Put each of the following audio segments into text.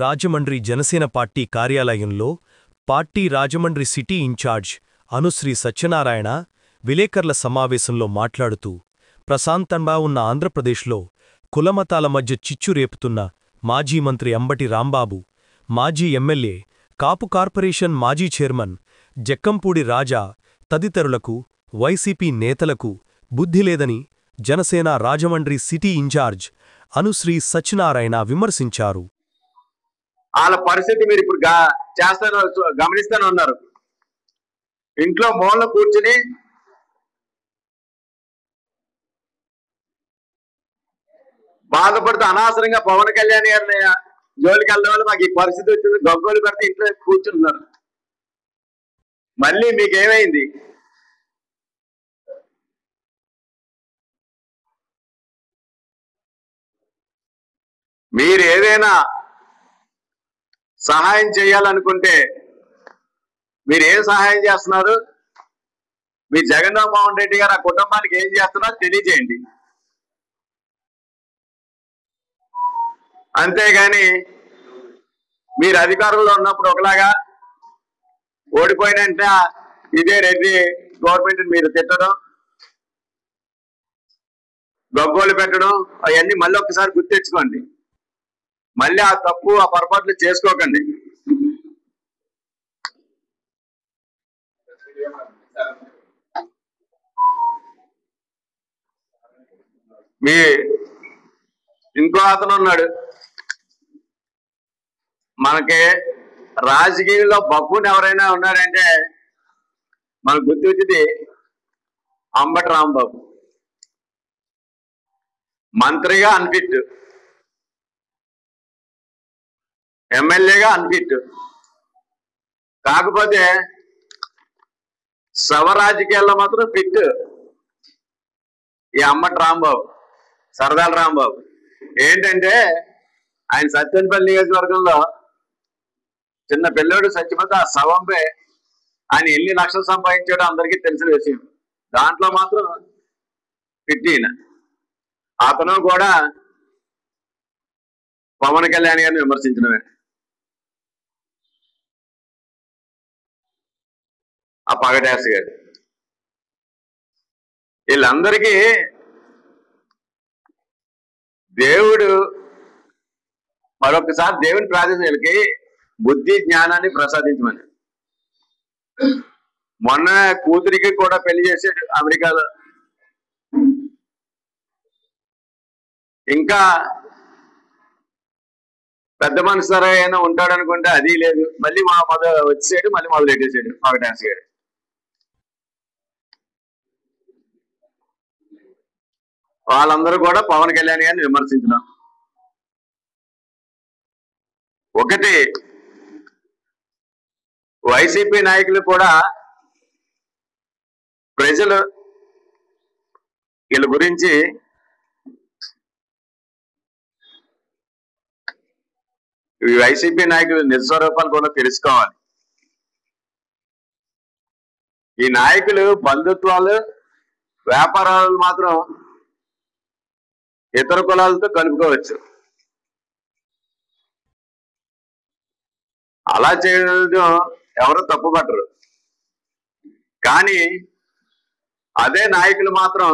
Rajahmundry Janasena party కార్యాలయంలో party Rajahmundry city incharge Anushri Satyanarayana విలేకరుల సమావేశంలో మాట్లాడుతూ ప్రశాంతంగా ఉన్న ఆంధ్రప్రదేశ్లో కులమతాల మధ్య చిచ్చు రేపుతున్న మాజీ మంత్రి అంబటి రాంబాబు, మాజీ ఎమ్మెల్యే, కాపు కార్పొరేషన్ మాజీ చైర్మన్ జక్కంపూడి రాజా తదితరులకు వైసీపీ నేతలకు బుద్ధిలేదని జనసేన రాజమండ్రి సిటీ ఇన్ఛార్జ్ అనుశ్రీ సత్యనారాయణ విమర్శించారు. వాళ్ళ పరిస్థితి మీరు ఇప్పుడు గమనిస్తూనే ఉన్నారు. ఇంట్లో మూల కూర్చుని బాధపడుతూ అనవసరంగా పవన్ కళ్యాణ్ గారిని జోలికి వెళ్ళడం వల్ల మాకు ఈ పరిస్థితి వచ్చింది, గగ్గోలు పెడితే ఇంట్లో కూర్చుంటున్నారు. మళ్ళీ మీకేమైంది? మీరు ఏదైనా సహాయం చేయాలనుకుంటే మీరు ఏం సహాయం చేస్తున్నారు? మీ జగన్మోహన్ రెడ్డి గారు ఆ కుటుంబానికి ఏం చేస్తున్నారో తెలియజేయండి. అంతేగాని మీరు అధికారంలో ఉన్నప్పుడు ఒకలాగా, ఓడిపోయినంటే ఇదే రెడ్డి గవర్నమెంట్ మీరు తిట్టడం, గగ్గోలు పెట్టడం, అవన్నీ మళ్ళీ ఒక్కసారి గుర్తెచ్చుకోండి. మళ్ళీ ఆ తప్పు, ఆ పొరపాట్లు చేసుకోకండి. మీ ఇంకో అతను ఉన్నాడు, మనకి రాజకీయాల్లో బబ్బుని ఎవరైనా ఉన్నారంటే మనకు గుర్తొచ్చేది అంబటి రాంబాబు. మంత్రిగా అన్ఫిట్, ఎమ్మెల్యేగా అన్ఫిట్. కాకపోతే సవ రాజకీయాల్లో మాత్రం ఫిట్ ఈ అంబటి రాంబాబు, సరదాల రాంబాబు. ఏంటంటే ఆయన సత్తెనపల్లి నియోజకవర్గంలో చిన్న పిల్లోడు చచ్చిపోతే ఆ శవంపై ఆయన ఎన్ని లక్షలు సంపాదించాడో అందరికీ తెలిసిన విషయం. దాంట్లో మాత్రం ఫిట్ ఈయన. అతను కూడా పవన్ కళ్యాణ్ గారిని విమర్శించడమే. ఆ పగడాస్ గారు, వీళ్ళందరికీ దేవుడు మరొకసారి దేవుని ప్రార్థనలకి బుద్ధి జ్ఞానాన్ని ప్రసాదించమని. మొన్న కూతురికి కూడా పెళ్లి చేశాడు అమెరికాలో. ఇంకా పెద్ద మనిషి అయినా ఉంటాడు అనుకుంటే అది లేదు. మళ్ళీ వచ్చేసాడు, మళ్ళీ మొదలెట్టేసాడు పగడాస్ గారు. వాళ్ళందరూ కూడా పవన్ కళ్యాణ్ గారిని విమర్శించడం. ఒకటి, వైసీపీ నాయకులు కూడా ప్రజలు వీళ్ళ గురించి ఈ వైసీపీ నాయకులు నిజస్వరూపాలు కూడా తెలుసుకోవాలి. ఈ నాయకులు బంధుత్వాలు, వ్యాపారాలు మాత్రం ఇతర కులాలతో కలుపుకోవచ్చు. అలా చేయడం ఎవరు తప్పుపట్టరు. కానీ అదే నాయకులు మాత్రం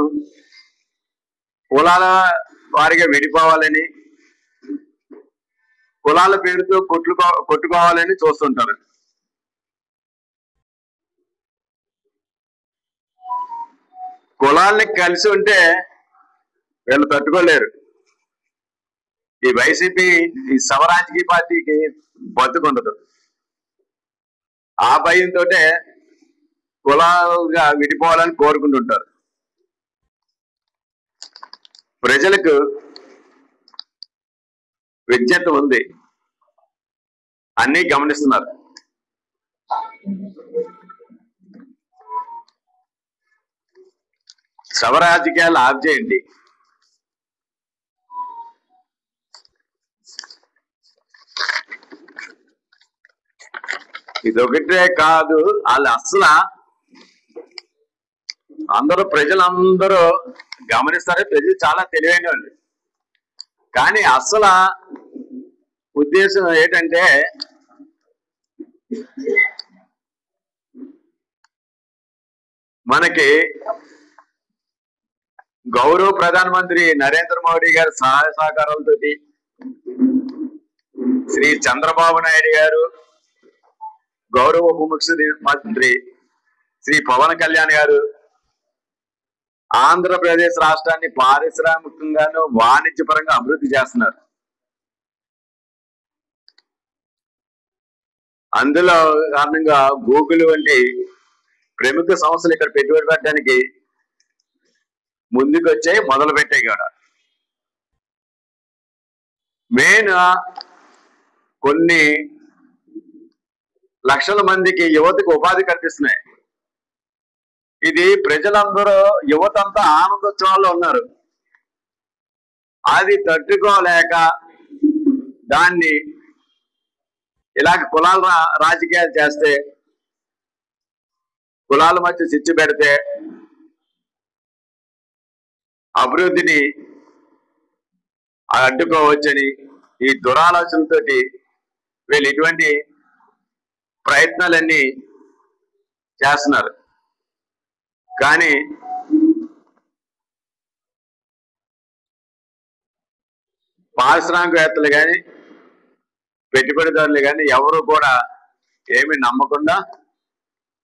కులాల వారిగా విడిపోవాలని, కులాల పేరుతో కొట్టుకోవాలని చూస్తుంటారు. కులాల్ని కలిసి ఉంటే వీళ్ళు తట్టుకోలేరు. ఈ వైసీపీ, ఈ సవరాజకీయ పార్టీకి బతుకుండదు. ఆ భయంతో కులాలుగా విడిపోవాలని కోరుకుంటుంటారు. ప్రజలకు విజ్ఞత ఉంది, అన్నీ గమనిస్తున్నారు. సవరాజకీయాలు ఆఫ్ చేయండి. ఇదొకటే కాదు, వాళ్ళు అసలు అందరూ ప్రజలందరూ గమనిస్తారే, ప్రజలు చాలా తెలివైన వాళ్ళు. కానీ అసలు ఉద్దేశం ఏంటంటే మనకి గౌరవ ప్రధానమంత్రి నరేంద్ర మోడీ గారి సహాయ సహకారాలతోటి శ్రీ చంద్రబాబు నాయుడు గారు, గౌరవ ఉప ముఖ్యమంత్రి శ్రీ పవన్ కళ్యాణ్ గారు ఆంధ్రప్రదేశ్ రాష్ట్రాన్ని పారిశ్రామికంగాను వాణిజ్యపరంగా అభివృద్ధి చేస్తున్నారు. అందులో కారణంగా గూగుల్ వంటి ప్రముఖ సంస్థలు ఇక్కడ పెట్టుబడి పెట్టడానికి ముందుకు వచ్చాయి, మొదలు పెట్టాయి కూడా. మెయిన్ కొన్ని లక్షల మందికి యువతకు ఉపాధి కల్పిస్తున్నాయి. ఇది ప్రజలందరూ యువత అంతా ఆనందోత్సవాల్లో ఉన్నారు. అది తట్టుకోలేక దాన్ని ఇలాగ కులాల రాజకీయాలు చేస్తే, కులాల మధ్య చిచ్చు పెడితే అభివృద్ధిని అడ్డుకోవచ్చని ఈ దురాలోచనతోటి వీళ్ళు ఇటువంటి ప్రయత్నాలన్నీ చేస్తున్నారు. కానీ పారిశ్రామికవేత్తలు కానీ పెట్టుబడిదారులు కానీ ఎవరు కూడా ఏమీ నమ్మకుండా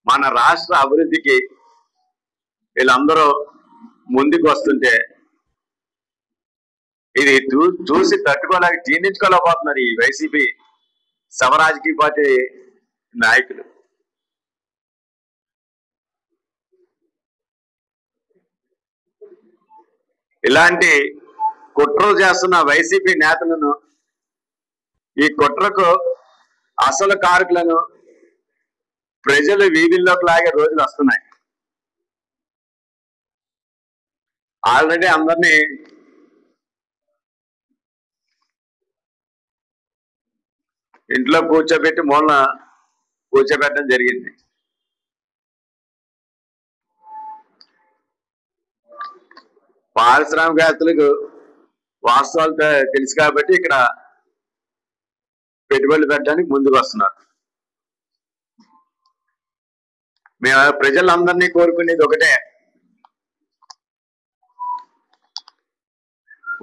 మన రాష్ట్ర అభివృద్ధికి వీళ్ళందరూ ముందుకు వస్తుంటే ఇది చూసి తట్టుకోలేక జీర్ణించుకోలేకపోతున్నారు ఈ వైసీపీ సమరాజకీయ పార్టీ నాయకులు. ఇలాంటి కుట్రలు చేస్తున్న వైసీపీ నేతలను, ఈ కుట్రకు అసలు కారకులను ప్రజలు వీధుల్లోకి లాగే రోజులు వస్తున్నాయి. ఆల్రెడీ అందరినీ ఇంట్లో కూర్చోబెట్టి మూలన కూర్చోబెట్టడం జరిగింది. పారిశ్రామికవేత్తలకు వాస్తవాలు తెలుసు కాబట్టి ఇక్కడ పెట్టుబడులు పెట్టడానికి ముందుకు వస్తున్నారు. మేము ప్రజలందరినీ కోరుకునేది ఒకటే,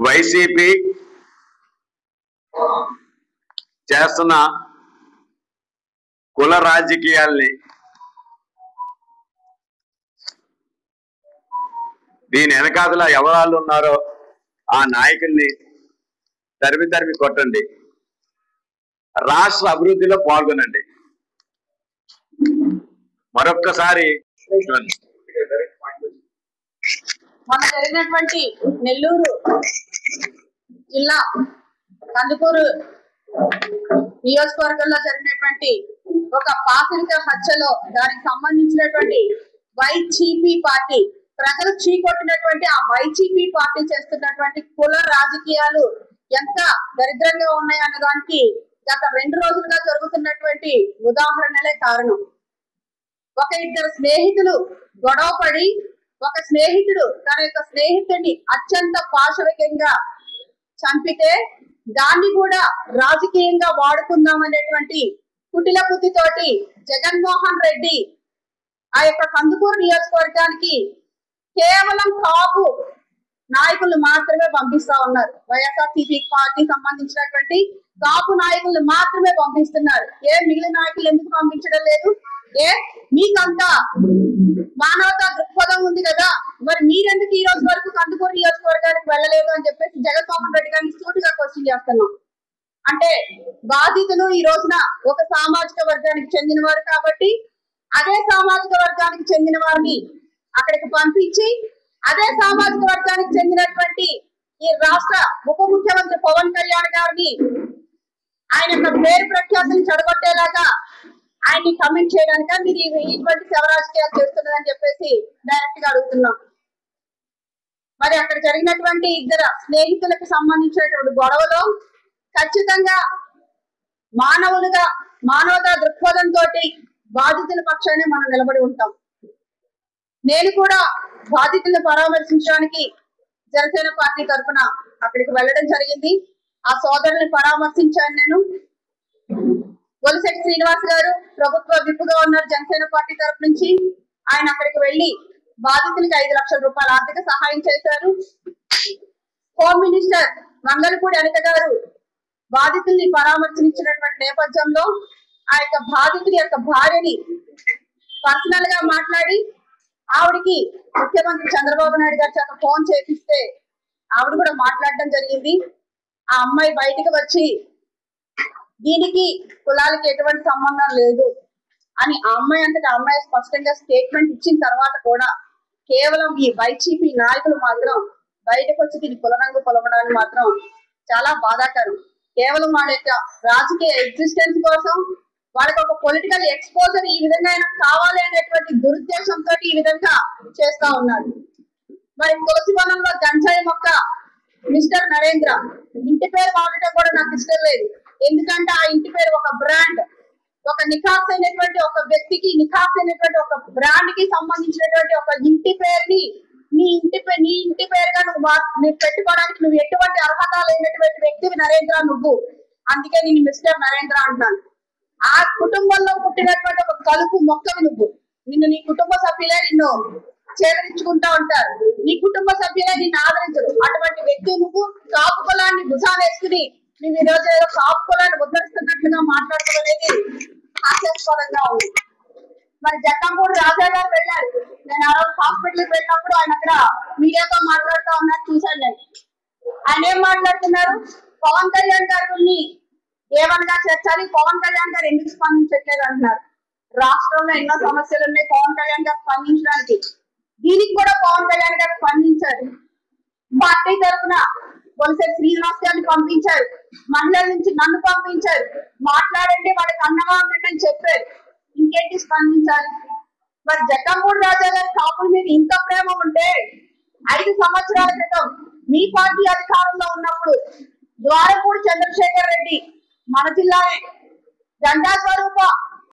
వైసీపీ చేస్తున్న కుల రాజకీయాల్ని, దీని వెనకాతల ఎవరాళ్ళు ఉన్నారో ఆ నాయకుల్ని తరిమి కొట్టండి, రాష్ట్ర అభివృద్ధిలో పాల్గొనండి. మరొక్కసారి మన జరిగినటువంటి నెల్లూరు జిల్లా కందుకూరు నియోజకవర్గంలో జరిగినటువంటి ఒక పాశవిక హత్యలో దానికి సంబంధించినటువంటి వైసీపీ పార్టీ, ప్రజలు చీకొట్టినటువంటి ఆ వైసీపీ పార్టీ చేస్తున్నటువంటి కుల రాజకీయాలు ఎంత దరిద్రంగా ఉన్నాయన్న దానికి గత 2 రోజులుగా జరుగుతున్నటువంటి ఉదాహరణలే కారణం. ఒక ఇద్దరు స్నేహితులు గొడవపడి, ఒక స్నేహితుడు తన యొక్క స్నేహితుడిని అత్యంత పాశవికంగా చంపితే దాన్ని కూడా రాజకీయంగా వాడుకుందాం అనేటువంటి కుటిల బుద్ధితోటి జగన్మోహన్ రెడ్డి ఆ యొక్క కందుకూరు నియోజకవర్గానికి కేవలం కాపు నాయకులు మాత్రమే పంపిస్తా ఉన్నారు. వైఎస్ఆర్సీపీ పార్టీ సంబంధించినటువంటి కాపు నాయకులు మాత్రమే పంపిస్తున్నారు. మిగిలిన నాయకులు ఎందుకు పంపించడం లేదు? మీకంతా మానవతా దృక్పథం ఉంది కదా, మరి మీరెందుకు ఈ రోజు వరకు కందుకూరు నియోజకవర్గానికి వెళ్ళలేదు అని చెప్పేసి జగన్మోహన్ రెడ్డి గారిని సూటిగా క్వశ్చన్ చేస్తున్నాం. అంటే బాధితులు ఈ రోజున ఒక సామాజిక వర్గానికి చెందిన వారు కాబట్టి అదే సామాజిక వర్గానికి చెందిన వారిని అక్కడికి పంపించి, అదే సామాజిక వర్గానికి చెందినటువంటి ఈ రాష్ట్ర ఉప ముఖ్యమంత్రి పవన్ కళ్యాణ్ గారిని ఆయన యొక్క పేరు ప్రఖ్యాతులు చెడగొట్టేలాగా ఆయన్ని కమెంట్ చేయడానిక మీరు ఇటువంటి శవరాజకీయాలు చేస్తున్నదని చెప్పేసి డైరెక్ట్ గా అడుగుతున్నాం. మరి అక్కడ జరిగినటువంటి ఇద్దరు స్నేహితులకు సంబంధించినటువంటి గొడవలో ఖచ్చితంగా మానవులుగా మానవతా దృక్పథంతో బాధితుల పక్షాన్ని మనం నిలబడి ఉంటాం. నేను కూడా బాధితులను పరామర్శించడానికి జనసేన పార్టీ తరఫున అక్కడికి వెళ్ళడం జరిగింది. ఆ సోదరుల్ని పరామర్శించాను నేను. బొలిశెట్టి శ్రీనివాస్ గారు ప్రభుత్వ విప్పుగా ఉన్నారు జనసేన పార్టీ తరఫు నుంచి. ఆయన అక్కడికి వెళ్లి బాధితులకి 5 లక్షల రూపాయల ఆర్థిక సహాయం చేశారు. హోమ్ మినిస్టర్ మంగళపూడి అనిత గారు బాధితుల్ని పరామర్శించినటువంటి నేపథ్యంలో ఆ యొక్క బాధితుడి యొక్క భార్యని పర్సనల్ గా మాట్లాడి ఆవిడికి ముఖ్యమంత్రి చంద్రబాబు నాయుడు గారి చేత ఫోన్ చేపిస్తే ఆవిడ కూడా మాట్లాడడం జరిగింది. ఆ అమ్మాయి బయటికి వచ్చి దీనికి కులాలకి ఎటువంటి సంబంధం లేదు అని ఆ అమ్మాయి అంతటా అమ్మాయి స్పష్టంగా స్టేట్మెంట్ ఇచ్చిన తర్వాత కూడా కేవలం ఈ వైసీపీ నాయకులు మాత్రం బయటకు వచ్చి దీని కులరంగు పొలవడానికి మాత్రం చాలా బాధాకరం. కేవలం వాళ్ళ యొక్క రాజకీయ ఎగ్జిస్టెన్స్ కోసం వాళ్ళకి ఒక పొలిటికల్ ఎక్స్పోజర్ ఈ విధంగా కావాలి అనేటువంటి దురుద్దేశంతో ఈ విధంగా చేస్తా ఉన్నారు. మరి తులసివనంలో గంజాయి మొక్క మిస్టర్ నరేంద్ర ఇంటి పేరు వాడటం కూడా నాకు ఇష్టం లేదు. ఎందుకంటే ఆ ఇంటి పేరు ఒక బ్రాండ్, ఒక నిఖాస్ అయినటువంటి ఒక వ్యక్తికి, నిఖాస్ అయినటువంటి ఒక బ్రాండ్ కి సంబంధించినటువంటి ఒక ఇంటి పేరుని నీ ఇంటి పేరుగా నువ్వు పెట్టుకోవడానికి నువ్వు ఎటువంటి అర్హత లేనటువంటి వ్యక్తివి నరేంద్ర నువ్వు. అందుకే నేను మిస్టర్ నరేంద్ర అంటున్నాను. ఆ కుటుంబంలో పుట్టినటువంటి ఒక కలుపు మొక్కవి నువ్వు. నీ కుటుంబ సభ్యులే నిన్ను చేదరించుకుంటా ఉంటారు, నీ కుటుంబ సభ్యులే నిన్ను ఆదరించరు. అటువంటి వ్యక్తి నువ్వు కాపు కులాన్ని భుజాలు వేసుకుని నువ్వు ఈ రోజు ఏదో కాపు కులాన్ని ఉద్ధరిస్తున్నట్లుగా మాట్లాడటం అనేది హాస్యాస్పదంగా ఉంది. మరి జక్కంపూడి రాజా గారు వెళ్ళారు. నేను ఆ రోజు హాస్పిటల్కి వెళ్ళినప్పుడు ఆయన అక్కడ మీడియాతో మాట్లాడుతూ ఉన్నారు, చూశాను నేను. ఆయన ఏం మాట్లాడుతున్నారు, పవన్ కళ్యాణ్ గారిని ఏమనగా చేర్చాలి, పవన్ కళ్యాణ్ గారు ఎందుకు స్పందించట్లేదు అంటున్నారు. రాష్ట్రంలో ఎన్నో సమస్యలు ఉన్నాయి పవన్ కళ్యాణ్ గారు స్పందించడానికి. దీనికి కూడా పవన్ కళ్యాణ్ గారు స్పందించారు. పార్టీ తరఫున బొలిశెట్టి శ్రీనివాస్ గారిని పంపించారు, మహిళల నుంచి నన్ను పంపించారు, మాట్లాడండి వాళ్ళకి అన్నగా ఉండండి అని చెప్పారు. ఇంకేంటి స్పందించాలి? మరి జక్కంపూడి రాజా గారి కాపుల మీద ఇంత ప్రేమ ఉంటే 5 సంవత్సరాల క్రితం మీ పార్టీ అధికారంలో ఉన్నప్పుడు ద్వారపూడి చంద్రశేఖర్ రెడ్డి మన జిల్లానే జెండా స్వరూప